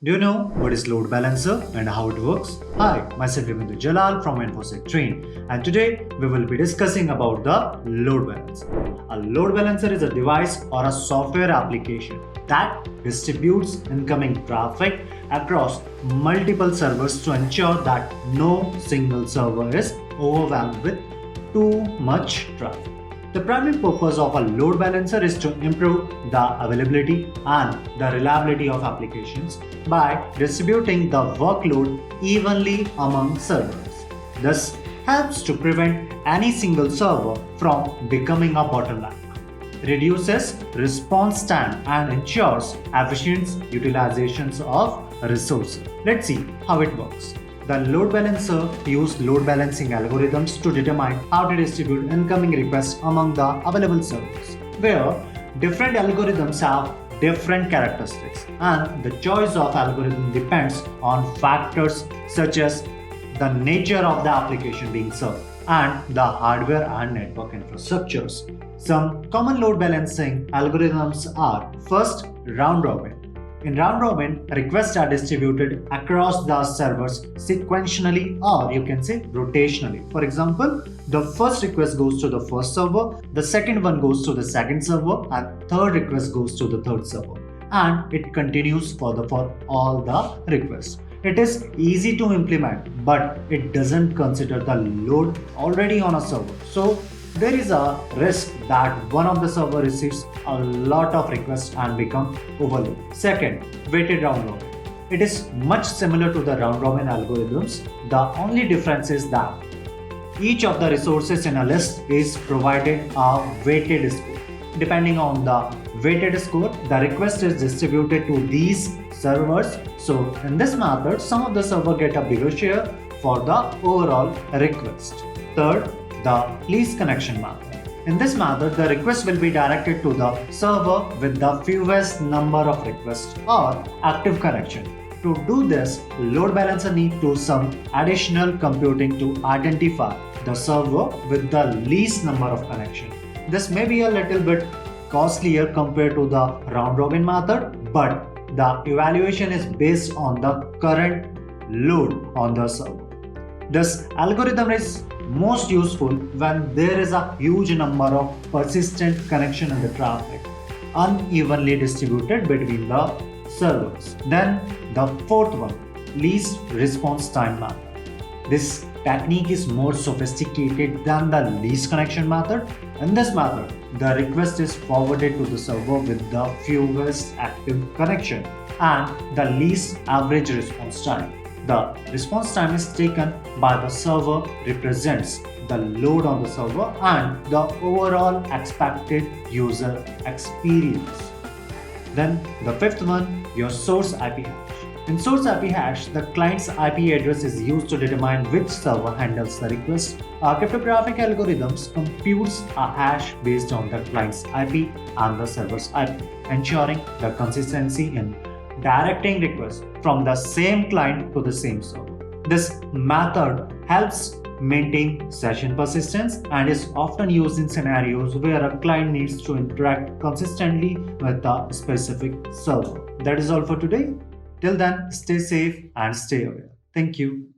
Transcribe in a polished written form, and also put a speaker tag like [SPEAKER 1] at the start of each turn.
[SPEAKER 1] Do you know what is load balancer and how it works? Hi, myself Jalal from InfosecTrain, and today we will be discussing about the load balancer. A load balancer is a device or a software application that distributes incoming traffic across multiple servers to ensure that no single server is overwhelmed with too much traffic. The primary purpose of a load balancer is to improve the availability and the reliability of applications by distributing the workload evenly among servers. This helps to prevent any single server from becoming a bottleneck, reduces response time, and ensures efficient utilizations of resources. Let's see how it works. The load balancer uses load balancing algorithms to determine how to distribute incoming requests among the available servers, where different algorithms have different characteristics, and the choice of algorithm depends on factors such as the nature of the application being served and the hardware and network infrastructures. Some common load balancing algorithms are: first, round robin. In round robin, requests are distributed across the servers sequentially, or you can say rotationally. For example, the first request goes to the first server, the second one goes to the second server, and third request goes to the third server. And it continues for all the requests. It is easy to implement, but it doesn't consider the load already on a server. So there is a risk that one of the server receives a lot of requests and become overloaded. Second, weighted round robin. It is much similar to the round robin algorithms. The only difference is that each of the resources in a list is provided a weighted score. Depending on the weighted score, the request is distributed to these servers. So in this method, some of the server get a bigger share for the overall request. Third, the lease connection method. In this method, the request will be directed to the server with the fewest number of requests or active connection. To do this, load balancer needs to do some additional computing to identify the server with the least number of connection. This may be a little bit costlier compared to the round robin method, but the evaluation is based on the current load on the server. This algorithm is most useful when there is a huge number of persistent connection in the traffic unevenly distributed between the servers. Then the fourth one, least response time method. This technique is more sophisticated than the least connection method. In this method, the request is forwarded to the server with the fewest active connection and the least average response time. The response time is taken by the server, represents the load on the server and the overall expected user experience. Then the fifth one, your source IP hash. In source IP hash, the client's IP address is used to determine which server handles the request. Our cryptographic algorithms computes a hash based on the client's IP and the server's IP, ensuring the consistency in directing requests from the same client to the same server. This method helps maintain session persistence and is often used in scenarios where a client needs to interact consistently with a specific server. That is all for today. Till then, stay safe and stay aware. Thank you.